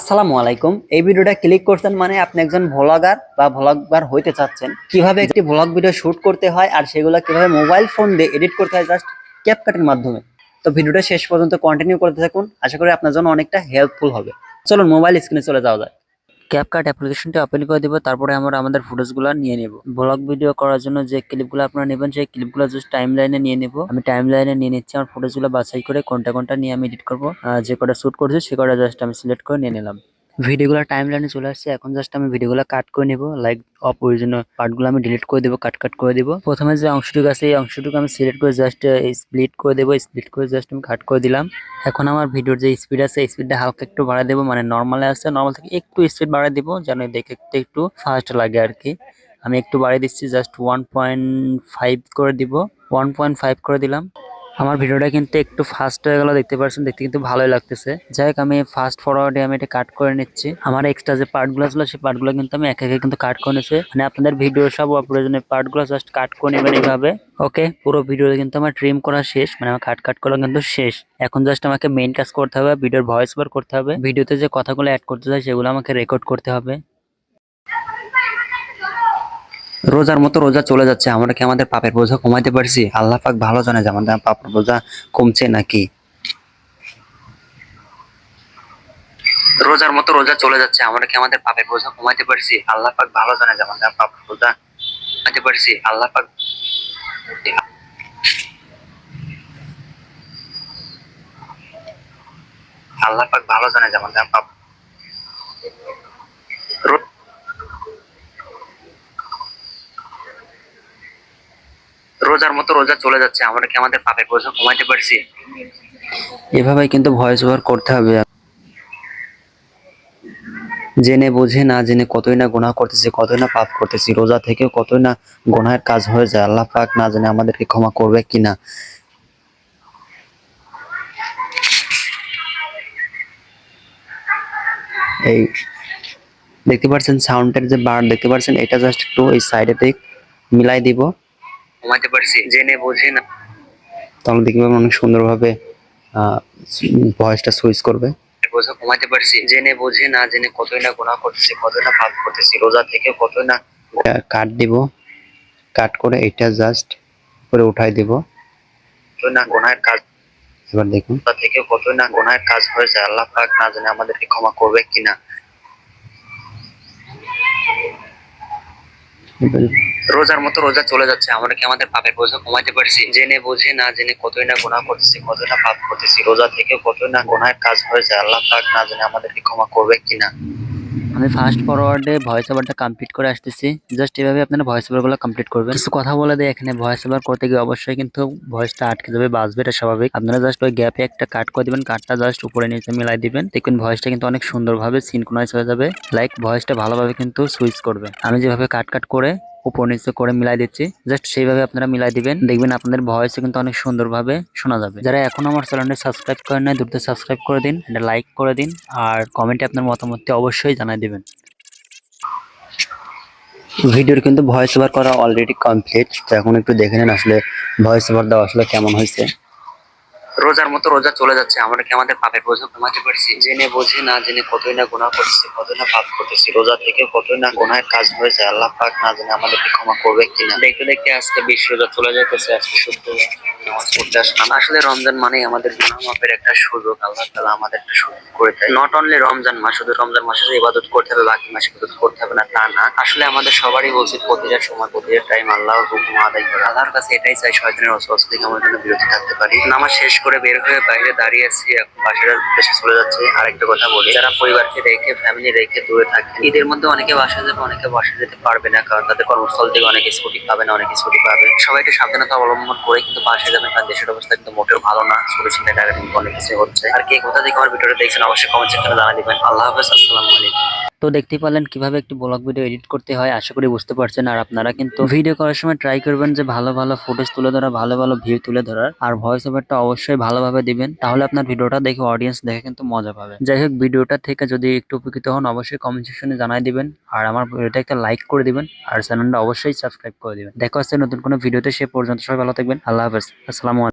আসসালামু আলাইকুম। এই ভিডিওটা ক্লিক করছেন মানে আপনি একজন ভ্লগার বা ভ্লগার হইতে চাচ্ছেন। কিভাবে একটি ভ্লগ ভিডিও শুট করতে হয় আর সেগুলো কিভাবে মোবাইল ফোন দিয়ে এডিট করতে হয় জাস্ট ক্যাপকাটের মাধ্যমে। তো ভিডিওটা শেষ পর্যন্ত কন্টিনিউ করতে থাকুন, আশা করি আপনার জন্য অনেকটা হেল্পফুল হবে। চলুন মোবাইল স্ক্রিনে চলে যাওয়া যায়। ক্যাপকাট অ্যাপ্লিকেশনটি ওপেন করে দিব, তারপরে আমরা আমাদের ফুটেজগুলো নিয়ে নেব। ব্লগ ভিডিও করার জন্য যে ক্লিপগুলো আপনারা নেবেন সেই ক্লিপগুলো জাস্ট টাইম লাইনে নিয়ে নেব। আমি টাইম লাইনে নিয়ে নিচ্ছি আমার ফুটেজগুলো বাছাই করে কোনটা কোনটা নিয়ে আমি এডিট করবো। যে কটা শুট করছি সে কটা জাস্ট আমি সিলেক্ট করে নিয়ে নিলাম। ভিডিওগুলো টাইম লাইনে চলে আসছে, এখন জাস্ট আমি ভিডিওগুলো কাট করে নেব। লাইক অপ্রয়োজনীয় পার্টগুলো আমি ডিলিট করে দেবো, কাট করে দিব। প্রথমে যে অংশটুকু আছে এই অংশটুকু আমি সিলেক্ট করে জাস্ট স্প্লিট করে দেবো, স্প্লিট করে জাস্ট আমি কাট করে দিলাম। এখন আমার ভিডিওর যে স্পিড আছে স্পিডটা হালকা একটু বাড়ায় দেবো, মানে নর্মালে আছে নর্মাল থেকে একটু স্পিড বাড়ায় দিব যেন দেখতে একটু ফাস্ট লাগে আর কি। আমি একটু বাড়িয়ে দিচ্ছি, জাস্ট 1.5 করে দিব, 1.5 করে দিলাম। আমার ভিডিওটা কিন্তু একটু ফাস্ট হয়ে গেল, দেখতে পাচ্ছেন, দেখতে কিন্তু ভালোই লাগতেছে। যাই হোক আমি ফাস্ট ফরওয়ার্ডে আমি এটা কাট করে নিচ্ছি। আমার এক্সট্রা যে পার্টগুলো ছিল সেই পার্টগুলো কিন্তু আমি একে একে কিন্তু কাট করে নিচ্ছি। মানে আপনাদের ভিডিও সব অপ্রয়োজনীয় পার্টগুলো জাস্ট কাট করে নেবেন এইভাবে। ওকে, পুরো ভিডিও কিন্তু আমার ট্রিম করা শেষ, মানে আমার কাট করা কিন্তু শেষ। এখন জাস্ট আমাকে মেইন কাজ করতে হবে, ভিডিওর ভয়েস ওভার করতে হবে। ভিডিওতে যে কথাগুলো অ্যাড করতে চাই সেগুলো আমাকে রেকর্ড করতে হবে। রোজার মতো রোজা চলে যাচ্ছে, আমরা কি আমাদের পাপের বোঝা কমাইতে পারছি? আল্লাহ পাক ভালো জানে যে আমাদের পাপের বোঝা কমছে নাকি। রোজার মতো রোজা চলে যাচ্ছে, আমরা কি আমাদের পাপের বোঝা কমাইতে পারছি? আল্লাহ পাক ভালো জানে যে আমাদের পাপের বোঝা কমাইতে পারছি। আল্লাহ পাক ভালো জানে যে আমাদের পাপ। রোজার মতো রোজা চলে যাচ্ছে, আমরা কি আমাদের পাপের বোঝা কমাইতে পারছি? এভাবেই কিন্তু ভয়েস ওভার করতে হবে। জেনে বুঝে না জেনে কতই না গুনাহ করতেছি, কতই না পাপ করতেছি, রোজা থেকে কতই না গুনাহের কাজ হয়ে যায়। আল্লাহ পাক না জানে আমাদেরকে ক্ষমা করবে কিনা। এই দেখতে পাচ্ছেন সাউন্ডের যে বার দেখতে পাচ্ছেন, এটা জাস্ট একটু এই সাইডে থেকে মিলাই দিব। কমাইতে পারছি জেনে বুঝে না, তাহলে দেখতে পাবেন অনেক সুন্দরভাবে ভয়েসটা সুইচ করবে। বোঝা কমাইতে পারছি জেনে বুঝে না জেনে কতই না গুনাহ করতেছি, কতই না পাপ করতেছি, রোজা থেকে কতই না। কাট দিব, কাট করে এটা জাস্ট করে উঠাই দিব। কতই না গুনাহের কাজ, এবার দেখুন রোজা থেকে কতই না গুনাহের কাজ হয়ে যায়। আল্লাহ পাক না জানে আমাদেরকে ক্ষমা করবে কিনা। রোজার মতো রোজা চলে যাচ্ছে, আমরা কি আমাদের পাপের বোঝা কমাইতে পারছি? জেনে বুঝে না জেনে কতই না গুনাহ করতেছি, কতই না পাপ করতেছি, রোজা থেকে কতই না গুনাহের কাজ হয়ে যায়। আল্লাহ পাক না জানে আমাদেরকে ক্ষমা করবে কিনা। আমি ফাস্ট ফরওয়ার্ডে ভয়েস ওভারটা কমপ্লিট করে আসতেছি। জাস্ট এভাবে আপনারা ভয়েস ওভারগুলো কমপ্লিট করবেন। কিছু কথা বলে দেয় এখানে, ভয়েস ওভার করতে গিয়ে অবশ্যই কিন্তু ভয়েসটা আটকে যাবে, বাজবে, এটা স্বাভাবিক। আপনারা জাস্ট ওই গ্যাপে একটা কাট করে দিবেন, কাটটা জাস্ট উপরে নিচে মিলাই দিবেন, দেখবেন ভয়েসটা কিন্তু অনেক সুন্দরভাবে সিনক্রোনাইজ হয়ে যাবে। লাইক ভয়েসটা ভালোভাবে কিন্তু সুইচ করবে। আমি যেভাবে কাট করে উপর নিচে করে মিলাই দিচ্ছি, জাস্ট সেইভাবে আপনারা মিলাই দিবেন, দেখবেন আপনাদের ভয়েসে কিন্তু অনেক সুন্দরভাবে শোনা যাবে। যারা এখন আমার চ্যানেলটি সাবস্ক্রাইব করেন নাই দ্রুত সাবস্ক্রাইব করে দিন, এটা লাইক করে দিন, আর কমেন্টে আপনার মতামতটি অবশ্যই জানাই দিবেন। ভিডিওর কিন্তু ভয়েস ওভার করা অলরেডি কমপ্লিট, তো এখন একটু দেখে নেন আসলে ভয়েস ওভার দেওয়া আসলে কেমন হয়েছে। রোজার মতো রোজা চলে যাচ্ছে, আমরা কি আমাদের পাপের বোঝা কমাতে পারছি? জেনে বুঝে না জেনে কতই না গুনাহ করতেছি, কতই না পাপ করতেছি, রোজা থেকে কতই না গুনাহের কাজ হয়ে যায়। আল্লাহ পাক না জানে আমাদেরকে ক্ষমা করবে কিনা। দেখতে দেখতে আজকে 20 রোজা চলে যাইতেছে, আজকে শুক্রবার নামাজ পড়তে আসলাম। আসলে রমজান মানে আমাদের গুনাহ মাফের একটা সুযোগ, আল্লাহ তাআলা আমাদের একটা সুযোগ করে দেয়। নট অনলি রমজান মাস, শুধু রমজান মাসে ইবাদত করতে হবে বাকি মাসে ইবাদত করতে হবে না তা না। আসলে আমাদের সবারই উচিত প্রতিটা সময় প্রতিটা টাইম আল্লাহর হুকুম আদায় করে। আল্লাহর কাছে এটাই চাই শয়তানের ওয়াসওয়াসা থেকে আমার জন্য বিরত থাকতে পারি। নামাজ শেষ করে বের হয়ে বাইরে দাঁড়িয়ে আছি, এখন বাসার উদ্দেশ্যে চলে যাচ্ছে। আরেকটা কথা বলি, যারা পরিবারকে রেখে ফ্যামিলি রেখে দূরে থাকে, ঈদের মধ্যে অনেকে বাসা যাবে, অনেকে বাসা যেতে পারবে না, কারণ তাদের কর্মস্থল থেকে অনেকে ছুটি পাবে না, অনেকে ছুটি পাবে। সবাইকে সাবধানতা অবলম্বন করে কিন্তু বাসায় যাবেন, কারণ দেশের অবস্থা কিন্তু মোটেও ভালো না, ছুটি চিন্তা টাকা কিন্তু অনেক কিছু হচ্ছে। আর কে কোথা থেকে আমার ভিডিওটা দেখছেন অবশ্যই কমেন্ট সেকশনে জানিয়ে দিবেন। আল্লাহ হাফেজ, আসসালামু আলাইকুম। তো দেখতেই পারলেন কিভাবে একটি ব্লগ ভিডিও এডিট করতে হয়, আশা করি বুঝতে পারছেন। আর আপনারা কিন্তু ভিডিও করার সময় ট্রাই করবেন যে ভালো ভালো ফুটেজ তুলে ধরা, ভালো ভালো ভিউ তুলে ধরার, আর ভয়েস ওভারটা অবশ্যই ভালোভাবে দিবেন, তাহলে আপনার ভিডিওটা দেখে অডিয়েন্স দেখে কিন্তু মজা পাবে। যাই হোক, ভিডিওটা থেকে যদি একটু উপকৃত হন অবশ্যই কমেন্ট সেকশনে জানাই দিবেন, আর আমার ভিডিওটা একটা লাইক করে দিবেন, আর চ্যানেলটা অবশ্যই সাবস্ক্রাইব করে দিবেন। দেখা হচ্ছে নতুন কোনো ভিডিওতে, সে পর্যন্ত সবাই ভালো থাকবেন। আল্লাহ হাফেজ, আসসালামু আলাইকুম।